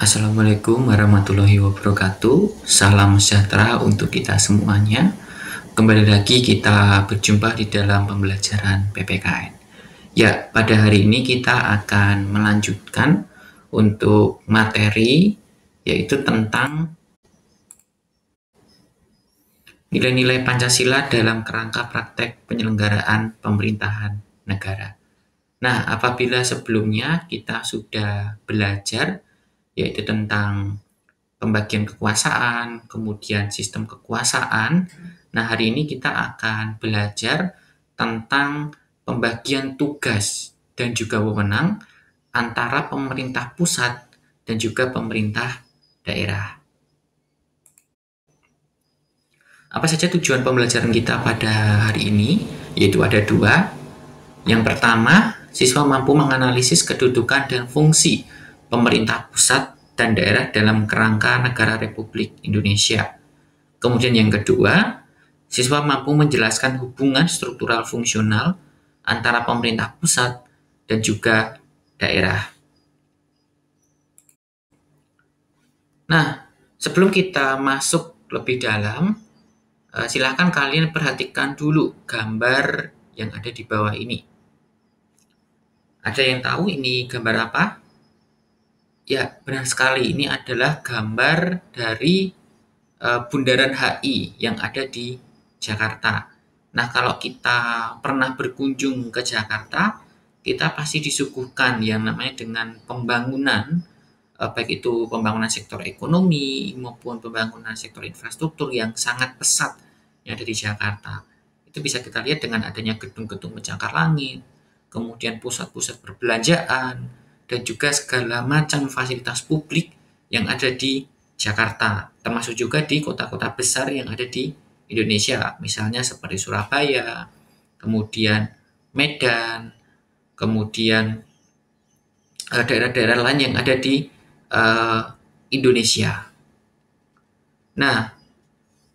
Assalamualaikum warahmatullahi wabarakatuh. Salam sejahtera untuk kita semuanya. Kembali lagi kita berjumpa di dalam pembelajaran PPKN. Ya, pada hari ini kita akan melanjutkan untuk materi yaitu tentang nilai-nilai Pancasila dalam kerangka praktek penyelenggaraan pemerintahan negara. Nah, apabila sebelumnya kita sudah belajar yaitu tentang pembagian kekuasaan, kemudian sistem kekuasaan. Nah, hari ini kita akan belajar tentang pembagian tugas dan juga wewenang antara pemerintah pusat dan juga pemerintah daerah. Apa saja tujuan pembelajaran kita pada hari ini? Yaitu ada dua. Yang pertama, siswa mampu menganalisis kedudukan dan fungsi pemerintah pusat dan daerah dalam kerangka negara Republik Indonesia. Kemudian yang kedua, siswa mampu menjelaskan hubungan struktural fungsional antara pemerintah pusat dan juga daerah. Nah, sebelum kita masuk lebih dalam, silakan kalian perhatikan dulu gambar yang ada di bawah ini. Ada yang tahu ini gambar apa? Ya, benar sekali. Ini adalah gambar dari Bundaran HI yang ada di Jakarta. Nah, kalau kita pernah berkunjung ke Jakarta, kita pasti disuguhkan yang namanya dengan pembangunan, baik itu pembangunan sektor ekonomi maupun pembangunan sektor infrastruktur yang sangat pesat yang ada di Jakarta. Itu bisa kita lihat dengan adanya gedung-gedung pencakar langit, kemudian pusat-pusat perbelanjaan, dan juga segala macam fasilitas publik yang ada di Jakarta, termasuk juga di kota-kota besar yang ada di Indonesia, misalnya seperti Surabaya, kemudian Medan, kemudian daerah-daerah lain yang ada di Indonesia. Nah,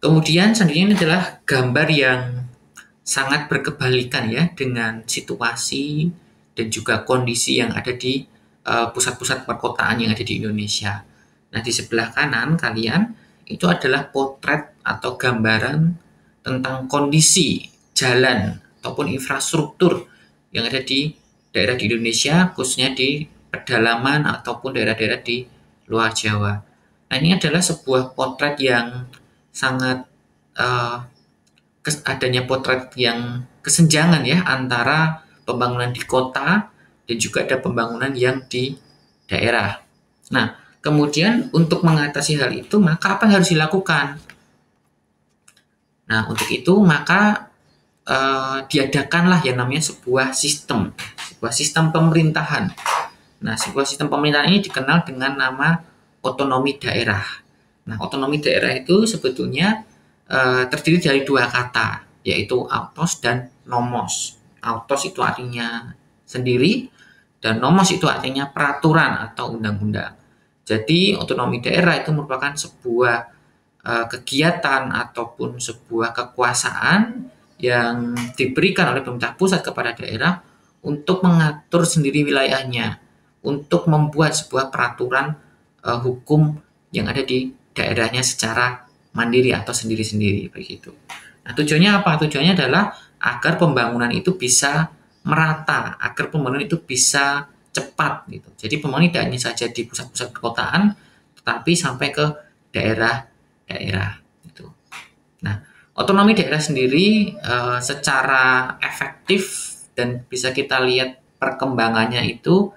kemudian selanjutnya ini adalah gambar yang sangat berkebalikan ya dengan situasi dan juga kondisi yang ada di pusat-pusat perkotaan yang ada di Indonesia. Nah, di sebelah kanan kalian itu adalah potret atau gambaran tentang kondisi jalan ataupun infrastruktur yang ada di daerah di Indonesia, khususnya di pedalaman ataupun daerah-daerah di luar Jawa. Nah, ini adalah sebuah potret yang sangat adanya potret yang kesenjangan ya antara pembangunan di kota dan juga ada pembangunan yang di daerah. Nah, kemudian untuk mengatasi hal itu, maka apa yang harus dilakukan? Nah, untuk itu maka diadakanlah yang namanya sebuah sistem pemerintahan. Nah, sebuah sistem pemerintahan ini dikenal dengan nama otonomi daerah. Nah, otonomi daerah itu sebetulnya terdiri dari dua kata, yaitu autos dan nomos. Autos itu artinya sendiri, dan nomos itu artinya peraturan atau undang-undang. Jadi, otonomi daerah itu merupakan sebuah kegiatan ataupun sebuah kekuasaan yang diberikan oleh pemerintah pusat kepada daerah untuk mengatur sendiri wilayahnya, untuk membuat sebuah peraturan hukum yang ada di daerahnya secara mandiri atau sendiri-sendiri begitu. Nah, tujuannya apa? Tujuannya adalah agar pembangunan itu bisa merata, agar pembangunan itu bisa cepat gitu. Jadi pembangunan tidak hanya saja di pusat-pusat perkotaan, tetapi sampai ke daerah-daerah gitu. Nah, otonomi daerah sendiri secara efektif dan bisa kita lihat perkembangannya itu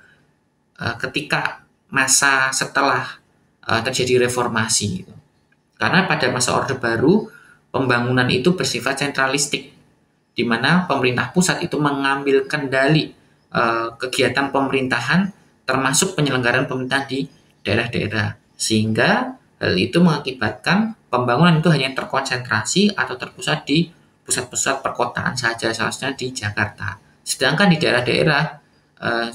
ketika masa setelah terjadi reformasi gitu. Karena pada masa Orde Baru, pembangunan itu bersifat sentralistik, di mana pemerintah pusat itu mengambil kendali kegiatan pemerintahan, termasuk penyelenggaraan pemerintahan di daerah-daerah. Sehingga hal itu mengakibatkan pembangunan itu hanya terkonsentrasi atau terpusat di pusat-pusat perkotaan saja, salah satunya di Jakarta. Sedangkan di daerah-daerah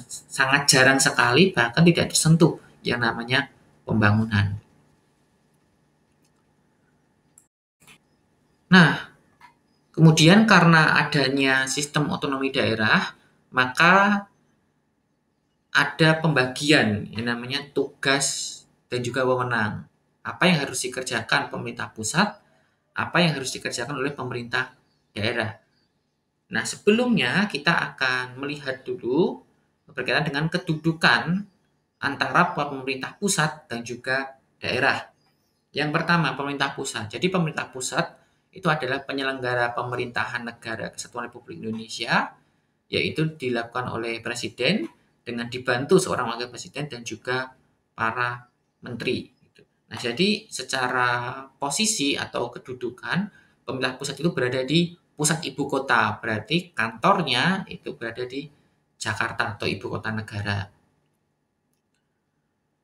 sangat jarang sekali, bahkan tidak tersentuh yang namanya pembangunan. Nah, kemudian karena adanya sistem otonomi daerah, maka ada pembagian yang namanya tugas dan juga wewenang. Apa yang harus dikerjakan pemerintah pusat, apa yang harus dikerjakan oleh pemerintah daerah. Nah, sebelumnya kita akan melihat dulu berkaitan dengan kedudukan antara pemerintah pusat dan juga daerah. Yang pertama, pemerintah pusat. Jadi pemerintah pusat itu adalah penyelenggara pemerintahan negara Kesatuan Republik Indonesia, yaitu dilakukan oleh presiden dengan dibantu seorang wakil presiden dan juga para menteri. Nah, jadi secara posisi atau kedudukan, pemerintah pusat itu berada di pusat ibu kota, berarti kantornya itu berada di Jakarta atau ibu kota negara.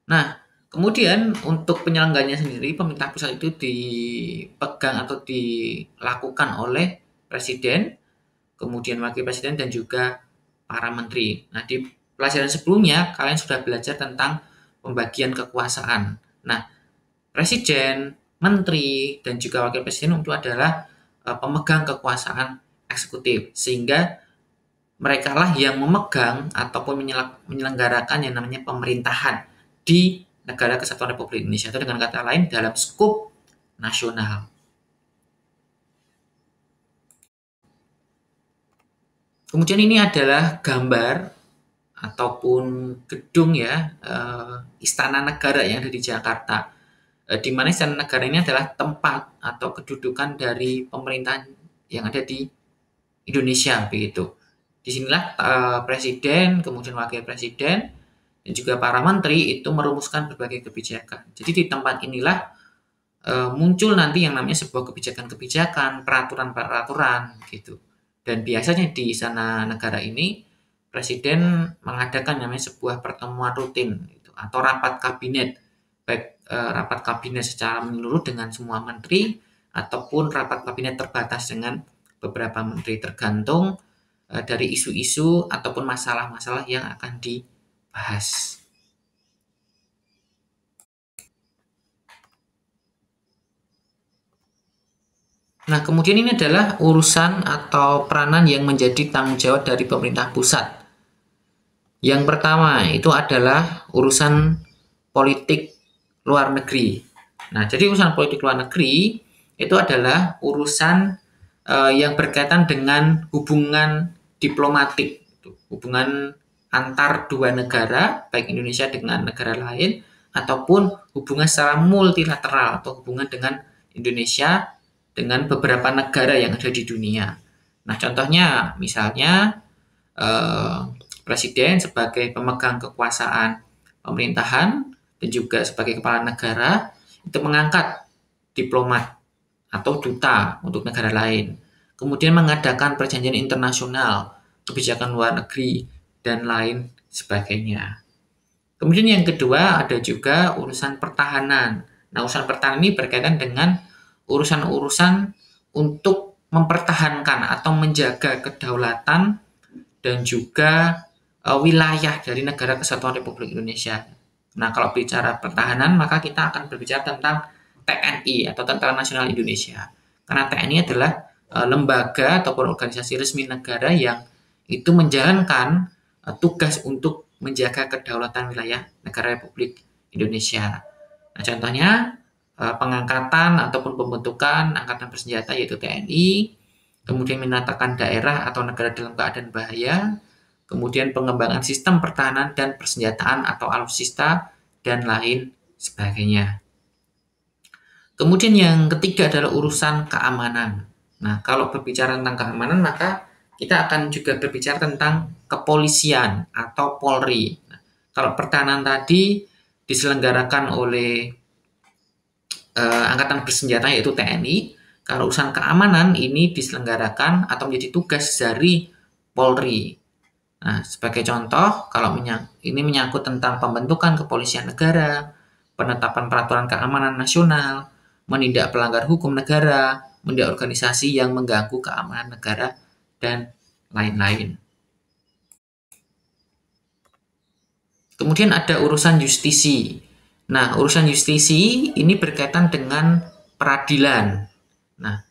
Nah, kemudian untuk penyelenggaranya sendiri, pemerintah pusat itu dipegang atau dilakukan oleh presiden, kemudian wakil presiden dan juga para menteri. Nah, di pelajaran sebelumnya kalian sudah belajar tentang pembagian kekuasaan. Nah, presiden, menteri, dan juga wakil presiden itu adalah pemegang kekuasaan eksekutif, sehingga mereka lah yang memegang ataupun menyelenggarakan yang namanya pemerintahan di negara Kesatuan Republik Indonesia, itu dengan kata lain dalam skup nasional. Kemudian ini adalah gambar ataupun gedung ya, istana negara yang ada di Jakarta, di mana istana negara ini adalah tempat atau kedudukan dari pemerintahan yang ada di Indonesia begitu. Disinilah presiden, kemudian wakil presiden, dan juga para menteri itu merumuskan berbagai kebijakan. Jadi di tempat inilah muncul nanti yang namanya sebuah kebijakan-kebijakan, peraturan-peraturan gitu. Dan biasanya di istana negara ini presiden mengadakan namanya sebuah pertemuan rutin gitu, atau rapat kabinet, baik rapat kabinet secara menyeluruh dengan semua menteri ataupun rapat kabinet terbatas dengan beberapa menteri, tergantung dari isu-isu ataupun masalah-masalah yang akan dibahas. Nah, kemudian ini adalah urusan atau peranan yang menjadi tanggung jawab dari pemerintah pusat. Yang pertama itu adalah urusan politik luar negeri. Nah, jadi urusan politik luar negeri itu adalah urusan yang berkaitan dengan hubungan diplomatik, hubungan antar dua negara, baik Indonesia dengan negara lain, ataupun hubungan secara multilateral atau hubungan dengan Indonesia dengan beberapa negara yang ada di dunia. Nah, contohnya misalnya presiden sebagai pemegang kekuasaan pemerintahan dan juga sebagai kepala negara itu mengangkat diplomat atau duta untuk negara lain. Kemudian mengadakan perjanjian internasional, kebijakan luar negeri, dan lain sebagainya. Kemudian yang kedua ada juga urusan pertahanan. Nah, urusan pertahanan ini berkaitan dengan urusan-urusan untuk mempertahankan atau menjaga kedaulatan dan juga wilayah dari negara Kesatuan Republik Indonesia. Nah, kalau bicara pertahanan, maka kita akan berbicara tentang TNI atau Tentara Nasional Indonesia. Karena TNI adalah lembaga ataupun organisasi resmi negara yang itu menjalankan tugas untuk menjaga kedaulatan wilayah negara Republik Indonesia. Nah, contohnya pengangkatan ataupun pembentukan angkatan bersenjata yaitu TNI, kemudian menatakan daerah atau negara dalam keadaan bahaya, kemudian pengembangan sistem pertahanan dan persenjataan atau alutsista, dan lain sebagainya. Kemudian yang ketiga adalah urusan keamanan. Nah, kalau berbicara tentang keamanan, maka kita akan juga berbicara tentang kepolisian atau Polri. Nah, kalau pertahanan tadi diselenggarakan oleh angkatan bersenjata yaitu TNI, kalau urusan keamanan ini diselenggarakan atau menjadi tugas dari Polri. Nah, sebagai contoh, kalau ini menyangkut tentang pembentukan kepolisian negara, penetapan peraturan keamanan nasional, menindak pelanggar hukum negara, menindak organisasi yang mengganggu keamanan negara, dan lain-lain. Kemudian ada urusan justisi. Nah, urusan justisi ini berkaitan dengan peradilan. Nah,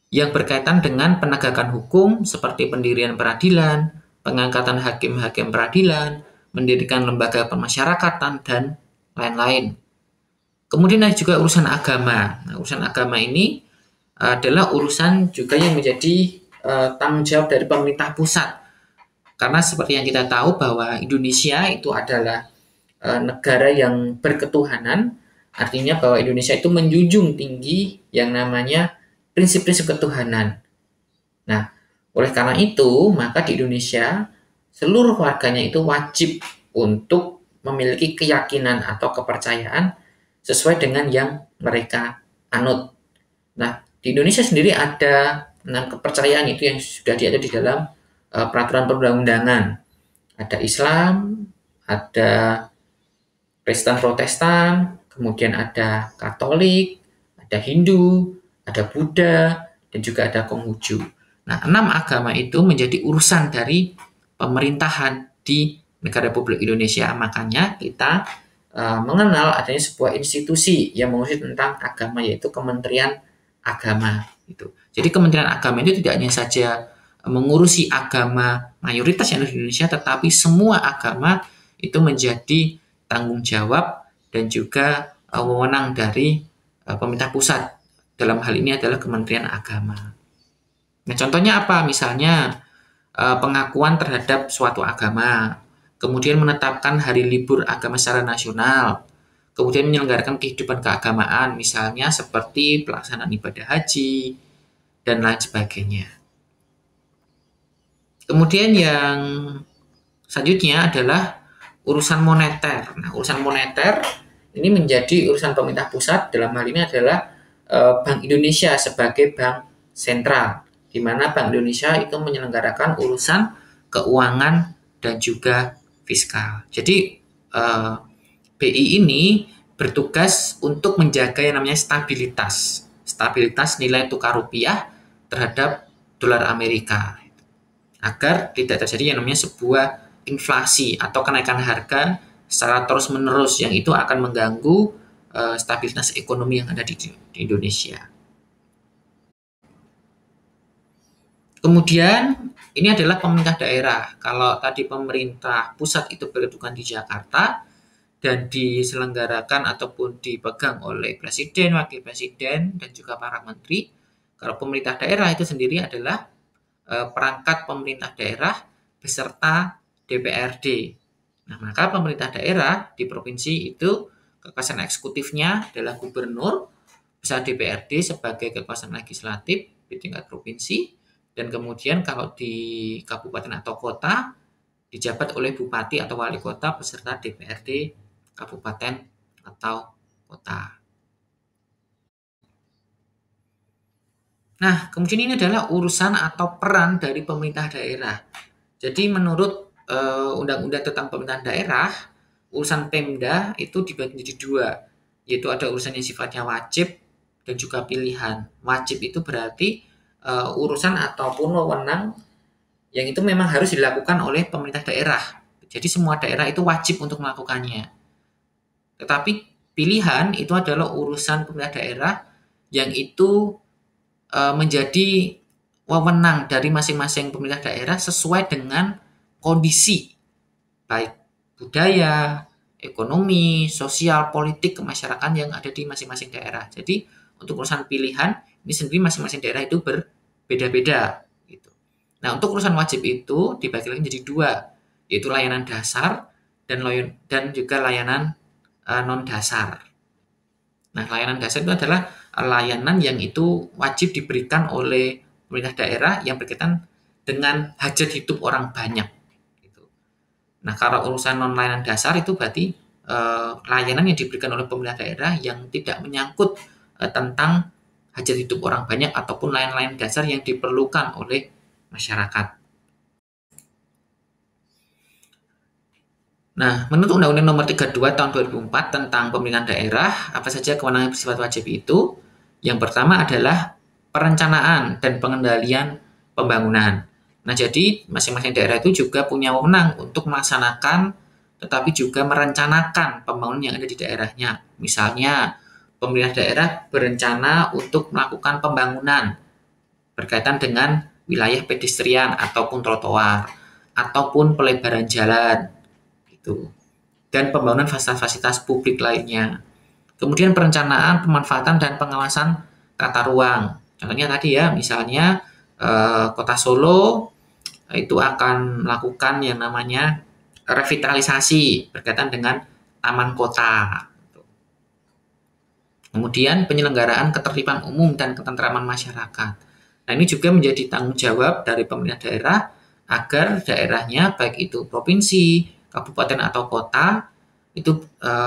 yang berkaitan dengan penegakan hukum seperti pendirian peradilan, pengangkatan hakim-hakim peradilan, mendirikan lembaga pemasyarakatan, dan lain-lain. Kemudian ada juga urusan agama. Nah, urusan agama ini adalah urusan juga yang menjadi tanggung jawab dari pemerintah pusat. Karena seperti yang kita tahu bahwa Indonesia itu adalah negara yang berketuhanan, artinya bahwa Indonesia itu menjunjung tinggi yang namanya prinsip-prinsip ketuhanan. Nah, oleh karena itu, maka di Indonesia seluruh warganya itu wajib untuk memiliki keyakinan atau kepercayaan sesuai dengan yang mereka anut. Nah, di Indonesia sendiri ada 6 kepercayaan itu yang sudah diatur di dalam peraturan perundang-undangan. Ada Islam, ada Kristen Protestan, kemudian ada Katolik, ada Hindu, ada Buddha, dan juga ada Konghucu. Nah, 6 agama itu menjadi urusan dari pemerintahan di negara Republik Indonesia. Makanya kita mengenal adanya sebuah institusi yang mengurusi tentang agama, yaitu Kementerian Agama. Gitu. Jadi Kementerian Agama itu tidak hanya saja mengurusi agama mayoritas yang ada di Indonesia, tetapi semua agama itu menjadi tanggung jawab dan juga wewenang dari pemerintah pusat. Dalam hal ini adalah Kementerian Agama. Nah, contohnya apa? Misalnya pengakuan terhadap suatu agama, kemudian menetapkan hari libur agama secara nasional, kemudian menyelenggarakan kehidupan keagamaan, misalnya seperti pelaksanaan ibadah haji, dan lain sebagainya. Kemudian yang selanjutnya adalah urusan moneter. Nah, urusan moneter ini menjadi urusan pemerintah pusat, dalam hal ini adalah Bank Indonesia sebagai bank sentral, di mana Bank Indonesia itu menyelenggarakan urusan keuangan dan juga fiskal. Jadi BI ini bertugas untuk menjaga yang namanya stabilitas nilai tukar rupiah terhadap dolar Amerika, agar tidak terjadi yang namanya sebuah inflasi atau kenaikan harga secara terus-menerus yang itu akan mengganggu stabilitas ekonomi yang ada di Indonesia. Kemudian ini adalah pemerintah daerah. Kalau tadi pemerintah pusat itu berkedudukan di Jakarta dan diselenggarakan ataupun dipegang oleh presiden, wakil presiden, dan juga para menteri. Kalau pemerintah daerah itu sendiri adalah perangkat pemerintah daerah beserta DPRD. Nah, maka pemerintah daerah di provinsi itu kekuasaan eksekutifnya adalah gubernur, beserta DPRD sebagai kekuasaan legislatif di tingkat provinsi, dan kemudian kalau di kabupaten atau kota dijabat oleh bupati atau wali kota beserta DPRD kabupaten atau kota. Nah, kemudian ini adalah urusan atau peran dari pemerintah daerah. Jadi menurut Undang-Undang tentang Pemerintahan Daerah, urusan Pemda itu dibagi menjadi 2, yaitu ada urusan yang sifatnya wajib dan juga pilihan. Wajib itu berarti urusan ataupun wewenang yang itu memang harus dilakukan oleh pemerintah daerah. Jadi semua daerah itu wajib untuk melakukannya. Tetapi pilihan itu adalah urusan pemerintah daerah yang itu menjadi wewenang dari masing-masing pemerintah daerah sesuai dengan kondisi baik budaya, ekonomi, sosial, politik, kemasyarakatan yang ada di masing-masing daerah. Jadi untuk urusan pilihan ini sendiri masing-masing daerah itu berbeda-beda. Gitu. Nah, untuk urusan wajib itu dibagi lagi menjadi 2, yaitu layanan dasar dan juga layanan non dasar. Nah, layanan dasar itu adalah layanan yang itu wajib diberikan oleh pemerintah daerah yang berkaitan dengan hajat hidup orang banyak. Gitu. Nah, kalau urusan non layanan dasar itu berarti layanan yang diberikan oleh pemerintah daerah yang tidak menyangkut tentang hajat hidup orang banyak ataupun lain-lain dasar yang diperlukan oleh masyarakat. Nah, menurut Undang-Undang Nomor 32 Tahun 2004 tentang Pemerintahan Daerah, apa saja kewenangan bersifat wajib itu? Yang pertama adalah perencanaan dan pengendalian pembangunan. Nah, jadi masing-masing daerah itu juga punya wewenang untuk melaksanakan tetapi juga merencanakan pembangunan yang ada di daerahnya. Misalnya, pemerintah daerah berencana untuk melakukan pembangunan berkaitan dengan wilayah pedestrian ataupun trotoar ataupun pelebaran jalan. Dan pembangunan fasilitas publik lainnya. Kemudian perencanaan, pemanfaatan, dan pengawasan tata ruang. Contohnya tadi ya, misalnya Kota Solo itu akan melakukan yang namanya revitalisasi berkaitan dengan taman kota. Kemudian penyelenggaraan ketertiban umum dan ketentraman masyarakat. Nah, ini juga menjadi tanggung jawab dari pemerintah daerah agar daerahnya, baik itu provinsi, kabupaten atau kota, itu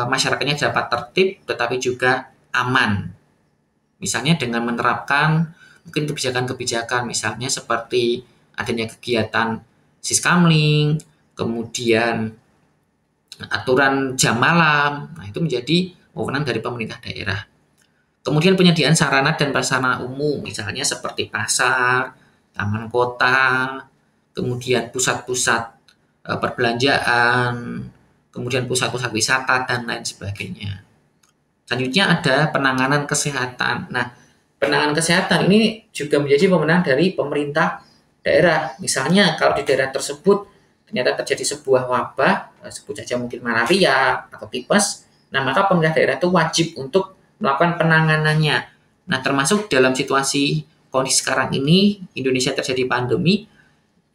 masyarakatnya dapat tertib tetapi juga aman. Misalnya dengan menerapkan mungkin kebijakan-kebijakan misalnya seperti adanya kegiatan siskamling, kemudian aturan jam malam. Nah, itu menjadi wewenang dari pemerintah daerah. Kemudian penyediaan sarana dan prasarana umum, misalnya seperti pasar, taman kota, kemudian pusat-pusat perbelanjaan, kemudian pusat-pusat wisata, dan lain sebagainya. Selanjutnya ada penanganan kesehatan. Nah, penanganan kesehatan ini juga menjadi wewenang dari pemerintah daerah. Misalnya kalau di daerah tersebut ternyata terjadi sebuah wabah, sebut saja mungkin malaria atau tipes, nah maka pemerintah daerah itu wajib untuk melakukan penanganannya. Nah, termasuk dalam situasi kondisi sekarang ini, Indonesia terjadi pandemi,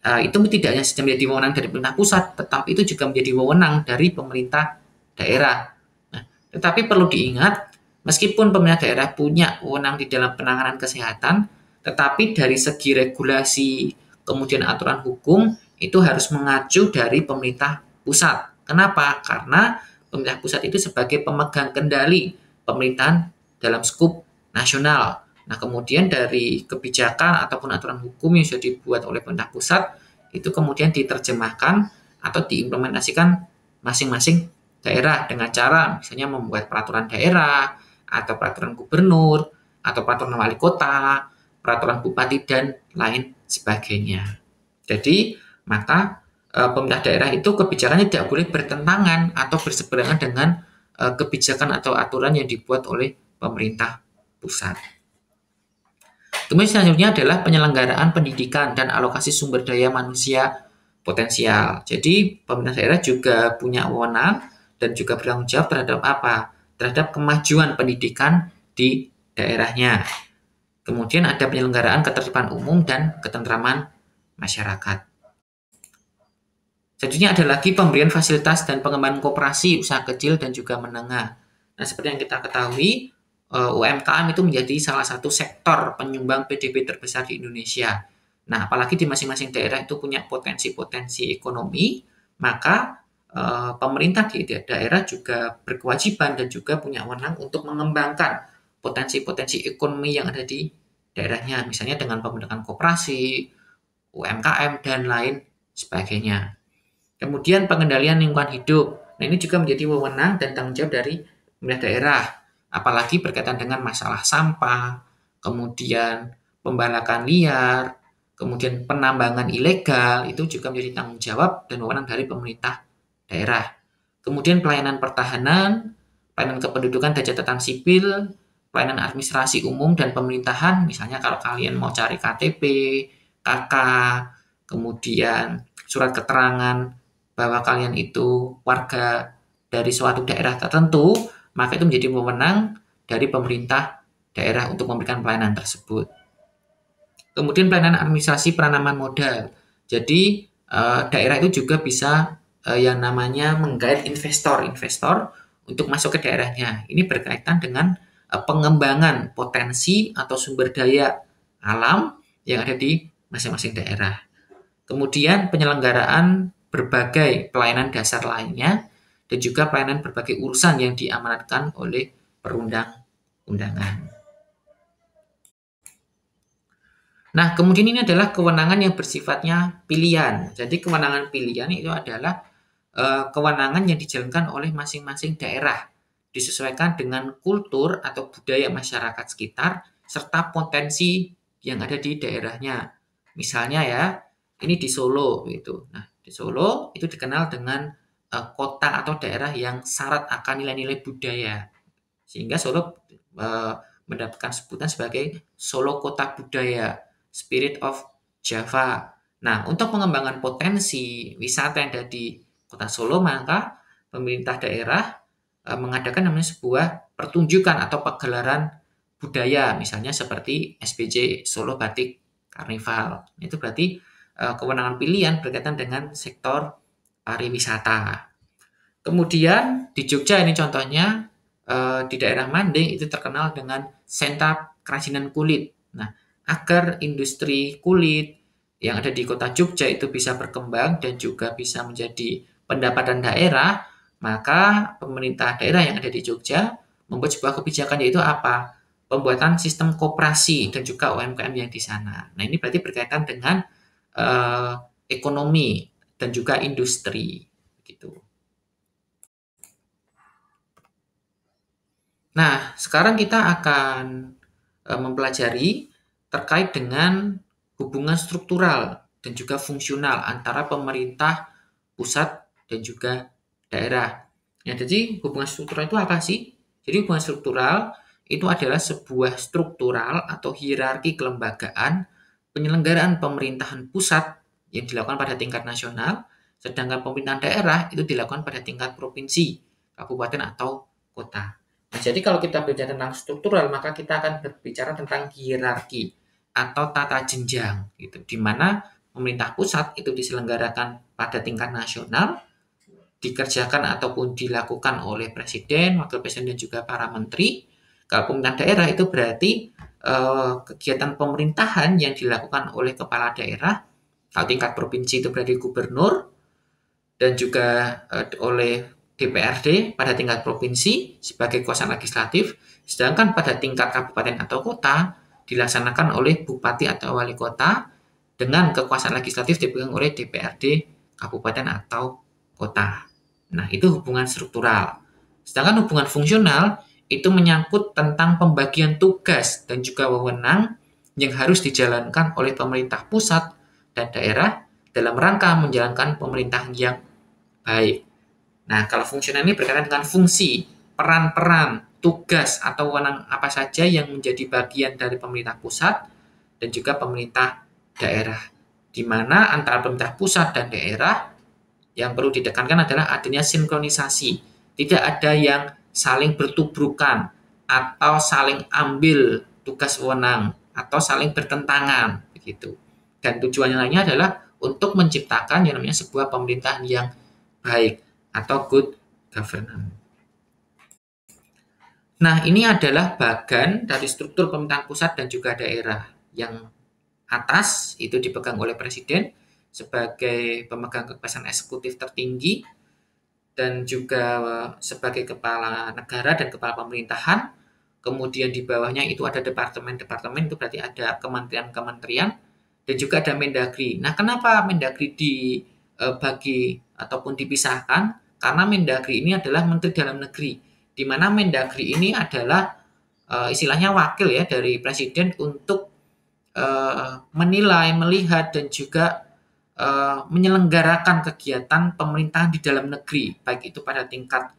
itu tidak hanya menjadi wewenang dari pemerintah pusat, tetapi itu juga menjadi wewenang dari pemerintah daerah. Nah, tetapi perlu diingat, meskipun pemerintah daerah punya wewenang di dalam penanganan kesehatan, tetapi dari segi regulasi, kemudian aturan hukum, itu harus mengacu dari pemerintah pusat. Kenapa? Karena pemerintah pusat itu sebagai pemegang kendali pemerintahan dalam skup nasional. Nah, kemudian dari kebijakan ataupun aturan hukum yang sudah dibuat oleh pemerintah pusat, itu kemudian diterjemahkan atau diimplementasikan masing-masing daerah dengan cara misalnya membuat peraturan daerah, atau peraturan gubernur, atau peraturan wali kota, peraturan bupati, dan lain sebagainya. Jadi, maka pemerintah daerah itu kebijakannya tidak boleh bertentangan atau berseberangan dengan kebijakan atau aturan yang dibuat oleh pemerintah pusat. Kemudian selanjutnya adalah penyelenggaraan pendidikan dan alokasi sumber daya manusia potensial. Jadi pemerintah daerah juga punya wewenang dan juga bertanggung jawab terhadap apa? Terhadap kemajuan pendidikan di daerahnya. Kemudian ada penyelenggaraan ketertiban umum dan ketentraman masyarakat. Selanjutnya ada lagi pemberian fasilitas dan pengembangan koperasi, usaha kecil dan juga menengah. Nah, seperti yang kita ketahui, UMKM itu menjadi salah satu sektor penyumbang PDB terbesar di Indonesia. Nah, apalagi di masing-masing daerah itu punya potensi-potensi ekonomi, maka pemerintah di daerah juga berkewajiban dan juga punya wewenang untuk mengembangkan potensi-potensi ekonomi yang ada di daerahnya, misalnya dengan pembentukan koperasi, UMKM, dan lain sebagainya. Kemudian pengendalian lingkungan hidup. Nah, ini juga menjadi wewenang dan tanggung jawab dari pemerintah daerah, apalagi berkaitan dengan masalah sampah, kemudian pembalakan liar, kemudian penambangan ilegal, itu juga menjadi tanggung jawab dan wewenang dari pemerintah daerah. Kemudian pelayanan pertahanan, pelayanan kependudukan dan catatan sipil, pelayanan administrasi umum dan pemerintahan, misalnya kalau kalian mau cari KTP, KK, kemudian surat keterangan bahwa kalian itu warga dari suatu daerah tertentu, maka itu menjadi wewenang dari pemerintah daerah untuk memberikan pelayanan tersebut. Kemudian pelayanan administrasi penanaman modal. Jadi daerah itu juga bisa yang namanya menggait investor-investor untuk masuk ke daerahnya. Ini berkaitan dengan pengembangan potensi atau sumber daya alam yang ada di masing-masing daerah. Kemudian penyelenggaraan berbagai pelayanan dasar lainnya dan juga pelayanan berbagai urusan yang diamanatkan oleh perundang-undangan. Nah, kemudian ini adalah kewenangan yang bersifatnya pilihan. Jadi kewenangan pilihan itu adalah kewenangan yang dijalankan oleh masing-masing daerah, disesuaikan dengan kultur atau budaya masyarakat sekitar serta potensi yang ada di daerahnya. Misalnya ya, ini di Solo gitu. Nah, di Solo itu dikenal dengan kota atau daerah yang syarat akan nilai-nilai budaya. Sehingga Solo mendapatkan sebutan sebagai Solo Kota Budaya, Spirit of Java. Nah, untuk pengembangan potensi wisata yang ada di Kota Solo, maka pemerintah daerah mengadakan namanya sebuah pertunjukan atau pagelaran budaya, misalnya seperti SBC Solo Batik Karnival. Itu berarti kewenangan pilihan berkaitan dengan sektor pariwisata. Kemudian di Jogja ini contohnya di daerah Manding itu terkenal dengan sentra kerajinan kulit. Nah, agar industri kulit yang ada di kota Jogja itu bisa berkembang dan juga bisa menjadi pendapatan daerah, maka pemerintah daerah yang ada di Jogja membuat sebuah kebijakan, yaitu apa? Pembuatan sistem koperasi dan juga UMKM yang di sana. Nah, ini berarti berkaitan dengan eh, ekonomi dan juga industri gitu. Nah, sekarang kita akan mempelajari terkait dengan hubungan struktural dan juga fungsional antara pemerintah pusat dan juga daerah. Ya, jadi hubungan struktural itu apa sih? Jadi hubungan struktural itu adalah sebuah struktural atau hierarki kelembagaan penyelenggaraan pemerintahan pusat yang dilakukan pada tingkat nasional, sedangkan pemerintahan daerah itu dilakukan pada tingkat provinsi, kabupaten atau kota. Nah, jadi kalau kita berbicara tentang struktural, maka kita akan berbicara tentang hierarki atau tata jenjang, gitu, di mana pemerintah pusat itu diselenggarakan pada tingkat nasional, dikerjakan ataupun dilakukan oleh presiden, wakil presiden, dan juga para menteri. Kalau pemerintahan daerah itu berarti kegiatan pemerintahan yang dilakukan oleh kepala daerah. Kalau tingkat provinsi itu berarti gubernur, dan juga oleh DPRD pada tingkat provinsi sebagai kuasa legislatif, sedangkan pada tingkat kabupaten atau kota dilaksanakan oleh bupati atau wali kota dengan kekuasaan legislatif dipegang oleh DPRD kabupaten atau kota. Nah, itu hubungan struktural. Sedangkan hubungan fungsional itu menyangkut tentang pembagian tugas dan juga wewenang yang harus dijalankan oleh pemerintah pusat dan daerah dalam rangka menjalankan pemerintahan yang baik. Nah, kalau fungsional ini berkaitan dengan fungsi, peran-peran, tugas, atau wewenang apa saja yang menjadi bagian dari pemerintah pusat dan juga pemerintah daerah. Di mana antara pemerintah pusat dan daerah yang perlu ditekankan adalah adanya sinkronisasi. Tidak ada yang saling bertubrukan atau saling ambil tugas wewenang atau saling bertentangan begitu. Dan tujuannya lainnya adalah untuk menciptakan yang namanya sebuah pemerintahan yang baik atau good governance. Nah, ini adalah bagan dari struktur pemerintahan pusat dan juga daerah. Yang atas itu dipegang oleh presiden sebagai pemegang kekuasaan eksekutif tertinggi dan juga sebagai kepala negara dan kepala pemerintahan. Kemudian di bawahnya itu ada departemen-departemen, itu berarti ada kementerian-kementerian, dan juga ada Mendagri. Nah, kenapa Mendagri dibagi ataupun dipisahkan? Karena Mendagri ini adalah Menteri Dalam Negeri, di mana Mendagri ini adalah istilahnya wakil ya dari presiden untuk menilai, melihat, dan juga menyelenggarakan kegiatan pemerintahan di dalam negeri, baik itu pada tingkat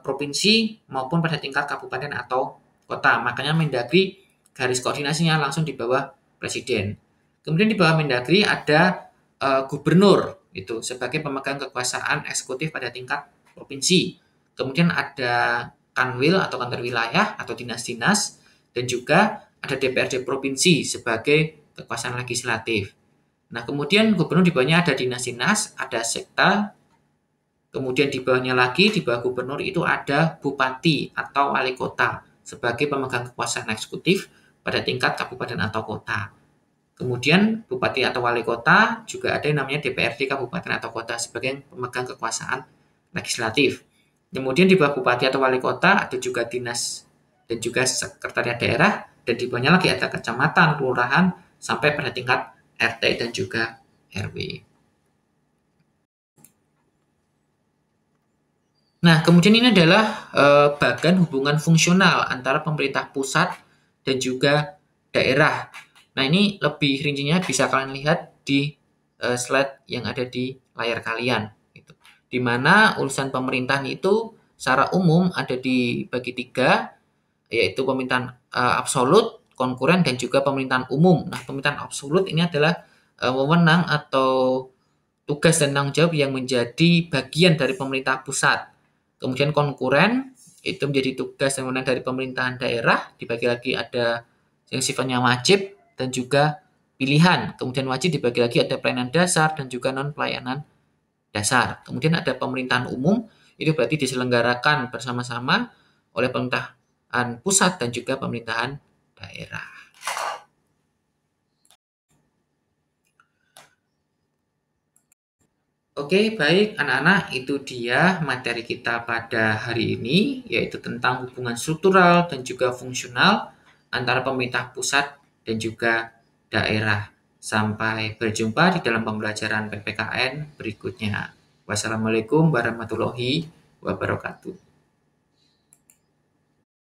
provinsi maupun pada tingkat kabupaten atau kota. Makanya Mendagri garis koordinasinya langsung di bawah presiden. Kemudian di bawah Mendagri ada gubernur itu sebagai pemegang kekuasaan eksekutif pada tingkat provinsi. Kemudian ada kanwil atau kantor wilayah atau dinas-dinas, dan juga ada DPRD provinsi sebagai kekuasaan legislatif. Nah, kemudian gubernur di bawahnya ada dinas-dinas, ada sekta, kemudian di bawahnya lagi, di bawah gubernur itu ada bupati atau wali kota sebagai pemegang kekuasaan eksekutif pada tingkat kabupaten atau kota. Kemudian bupati atau wali kota juga ada yang namanya DPRD kabupaten atau kota sebagai pemegang kekuasaan legislatif. Kemudian di bawah bupati atau wali kota ada juga dinas dan juga sekretariat daerah, dan di bawahnya lagi ada kecamatan, kelurahan, sampai pada tingkat RT dan juga RW. Nah, kemudian ini adalah bagan hubungan fungsional antara pemerintah pusat dan juga daerah. Nah, ini lebih rincinya bisa kalian lihat di slide yang ada di layar kalian. Gitu. Di mana urusan pemerintahan itu secara umum ada dibagi tiga, yaitu pemerintahan absolut, konkuren, dan juga pemerintahan umum. Nah, pemerintahan absolut ini adalah wewenang atau tugas dan tanggung jawab yang menjadi bagian dari pemerintah pusat. Kemudian konkuren itu menjadi tugas dan wewenang dari pemerintahan daerah, dibagi lagi ada yang sifatnya wajib dan juga pilihan. Kemudian wajib dibagi lagi ada pelayanan dasar dan juga non pelayanan dasar. Kemudian ada pemerintahan umum, itu berarti diselenggarakan bersama-sama oleh pemerintahan pusat dan juga pemerintahan daerah. Oke, baik anak-anak, itu dia materi kita pada hari ini, yaitu tentang hubungan struktural dan juga fungsional antara pemerintah pusat dan juga daerah. Sampai berjumpa di dalam pembelajaran PPKN berikutnya. Wassalamualaikum warahmatullahi wabarakatuh.